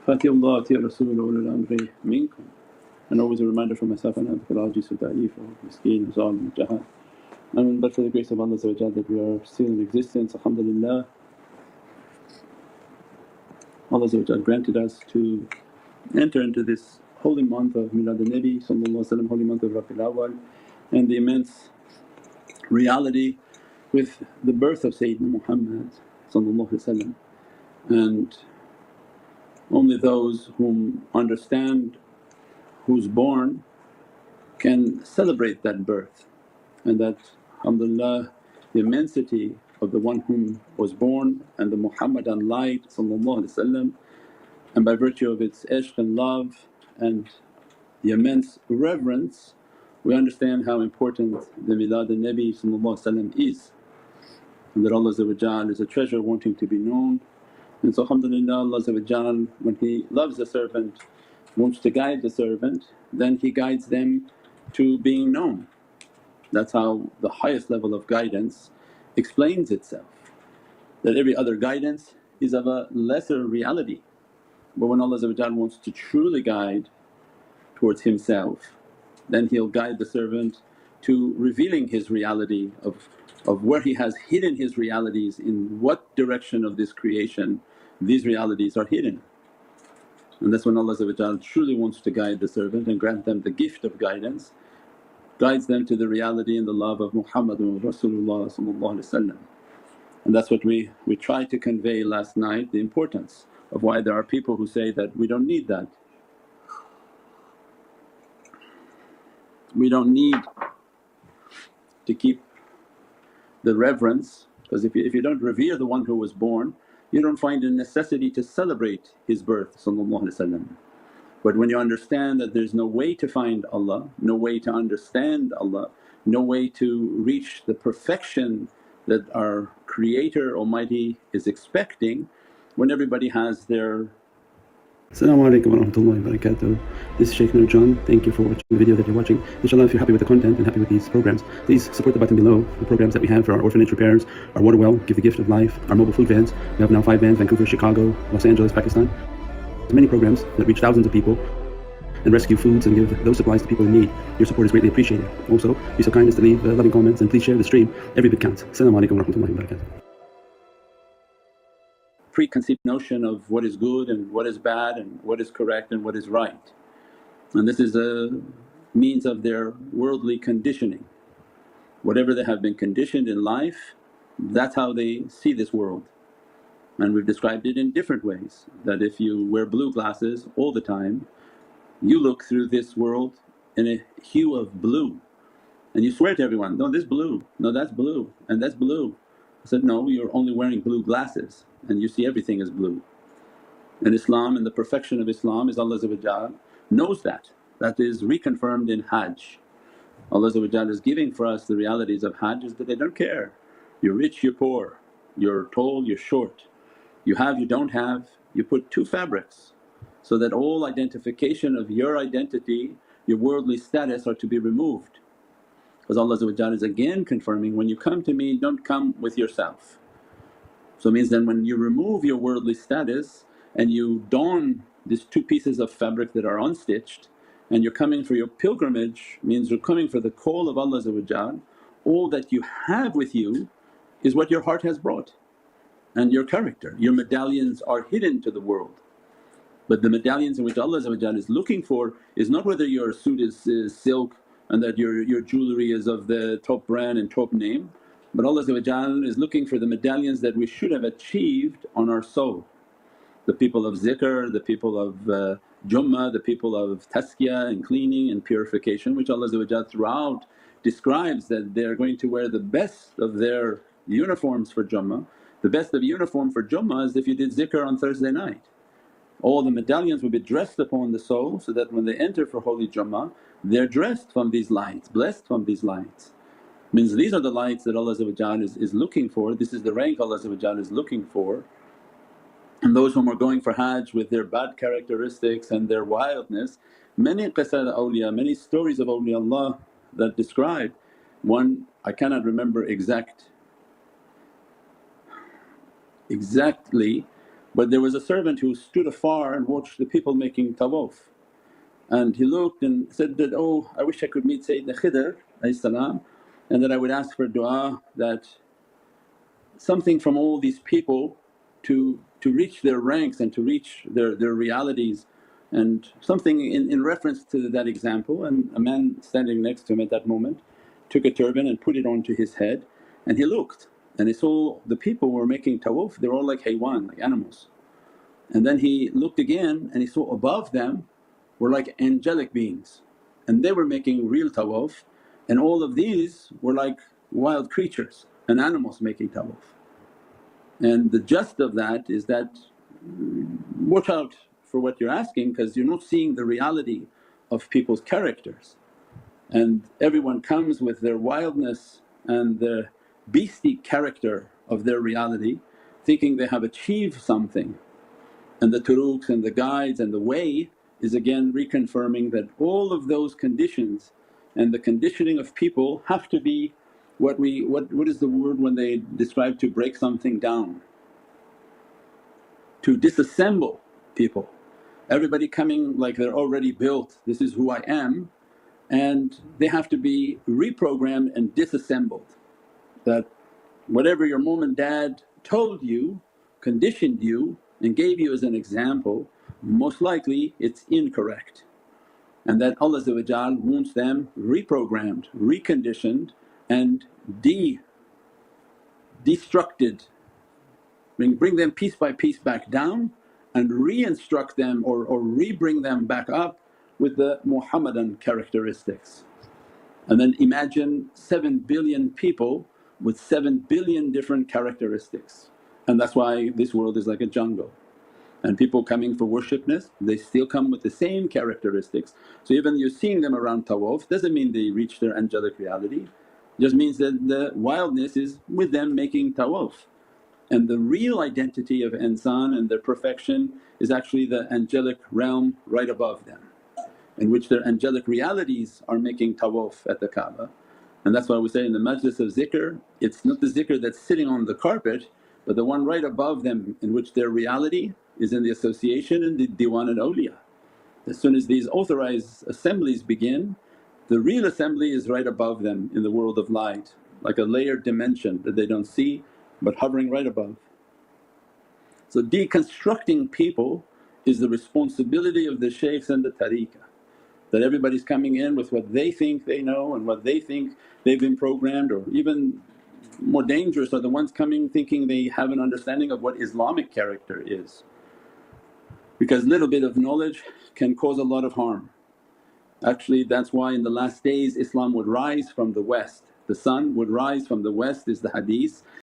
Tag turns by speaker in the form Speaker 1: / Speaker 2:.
Speaker 1: Ati Allah, Ati Rasul, ulul amri minkum. And always a reminder for myself and al-ajiz, da'if, miskeen, zalim, jahal. But for the grace of Allah that we are still in existence, alhamdulillah. Allah granted us to enter into this holy month of Milad al-Nabi, holy month of Rabiul Awwal, and the immense reality with the birth of Sayyidina Muhammad. And only those whom understand who's born can celebrate that birth, and that alhamdulillah the immensity of the one whom was born and the Muhammadan light, and by virtue of its ishq and love and the immense reverence we understand how important the Milad al-Nabi is, and that Allah is a treasure wanting to be known. And so alhamdulillah Allah when He loves a servant, wants to guide the servant, then He guides them to being known. That's how the highest level of guidance explains itself, that every other guidance is of a lesser reality. But when Allah wants to truly guide towards Himself, then He'll guide the servant to revealing his reality of where he has hidden his realities, in what direction of this creation these realities are hidden. And that's when Allah truly wants to guide the servant and grant them the gift of guidance, guides them to the reality and the love of Muhammadun Rasulullah. And that's what we tried to convey last night, the importance of why there are people who say that we don't need that. We don't need to keep the reverence, because if you don't revere the one who was born, you don't find a necessity to celebrate his birth. But when you understand that there's no way to find Allah, no way to understand Allah, no way to reach the perfection that our Creator Almighty is expecting, when everybody has their… As-salamu alaykum wa rahmatullahi wa barakatuh. This is Shaykh Nurjan. Thank you for watching the video that you're watching. Inshallah, if you're happy with the content and happy with these programs, please support the button below. The programs that we have for our orphanage repairs, our water well, Give the Gift of Life, our mobile food vans. We have now 5 vans: Vancouver, Chicago, Los Angeles, Pakistan. There's many programs that reach thousands of people and rescue foods and give those supplies to people in need. Your support is greatly appreciated. Also, be so kind as to leave loving comments and please share the stream. Every bit counts. As-salamu alaykum wa rahmatullahi wa barakatuh. Preconceived notion of what is good and what is bad and what is correct and what is right, and this is a means of their worldly conditioning. Whatever they have been conditioned in life, that's how they see this world. And we've described it in different ways, that if you wear blue glasses all the time, you look through this world in a hue of blue, and you swear to everyone, no this blue, no that's blue and that's blue. I said, no, you're only wearing blue glasses and you see everything as blue. And Islam and the perfection of Islam is Allah knows that. That is reconfirmed in Hajj. Allah is giving for us the realities of Hajj is that they don't care, you're rich, you're poor, you're tall, you're short, you have, you don't have, you put 2 fabrics so that all identification of your identity, your worldly status are to be removed. Because Allah is again confirming, when you come to me don't come with yourself. So it means then when you remove your worldly status and you don these 2 pieces of fabric that are unstitched, and you're coming for your pilgrimage, means you're coming for the call of Allah, all that you have with you is what your heart has brought and your character. Your medallions are hidden to the world, but the medallions in which Allah is looking for is not whether your suit is silk and that your jewellery is of the top brand and top name, but Allah is looking for the medallions that we should have achieved on our soul. The people of zikr, the people of Jummah, the people of tazkiyah and cleaning and purification, which Allah throughout describes that they are going to wear the best of their uniforms for Jummah. The best of uniform for Jummah is if you did zikr on Thursday night. All the medallions will be dressed upon the soul so that when they enter for holy Jummah they're dressed from these lights, blessed from these lights. Means these are the lights that Allah is looking for, this is the rank Allah is looking for. And those whom are going for Hajj with their bad characteristics and their wildness, many qissa awliya, many stories of awliyaullah that describe. One I cannot remember exactly, But there was a servant who stood afar and watched the people making tawaf, and he looked and said that, "Oh, I wish I could meet Sayyidina Khidr and that I would ask for du'a that something from all these people to reach their ranks and to reach their realities." And something in reference to that example, and a man standing next to him at that moment took a turban and put it onto his head, and he looked and he saw the people were making tawaf, they were all like haywan, like animals. And then he looked again and he saw above them were like angelic beings, and they were making real tawaf, and all of these were like wild creatures and animals making tawaf. And the gist of that is that watch out for what you're asking, because you're not seeing the reality of people's characters. And everyone comes with their wildness and the beastie character of their reality, thinking they have achieved something. And the turuqs and the guides and the way is again reconfirming that all of those conditions and the conditioning of people have to be what is the word when they describe to break something down? To disassemble people. Everybody coming like they're already built, this is who I am, and they have to be reprogrammed and disassembled. That whatever your mom and dad told you, conditioned you and gave you as an example, most likely it's incorrect. And that Allah wants them reprogrammed, reconditioned and destructed, bring them piece by piece back down and re-instruct them or re-bring them back up with the Muhammadan characteristics. And then imagine 7 billion people with 7 billion different characteristics, and that's why this world is like a jungle. And people coming for worshipness, they still come with the same characteristics. So even you're seeing them around tawaf doesn't mean they reach their angelic reality, just means that the wildness is with them making tawaf. And the real identity of insan and their perfection is actually the angelic realm right above them, in which their angelic realities are making tawaf at the Kaaba. And that's why we say in the majlis of zikr, it's not the zikr that's sitting on the carpet but the one right above them, in which their reality is in the association and the diwan al-awliya. As soon as these authorized assemblies begin, the real assembly is right above them in the world of light, like a layered dimension that they don't see but hovering right above. So deconstructing people is the responsibility of the shaykhs and the tariqah, that everybody's coming in with what they think they know and what they think they've been programmed. Or even more dangerous are the ones coming thinking they have an understanding of what Islamic character is, because little bit of knowledge can cause a lot of harm. Actually that's why in the last days Islam would rise from the west, the sun would rise from the west is the hadith,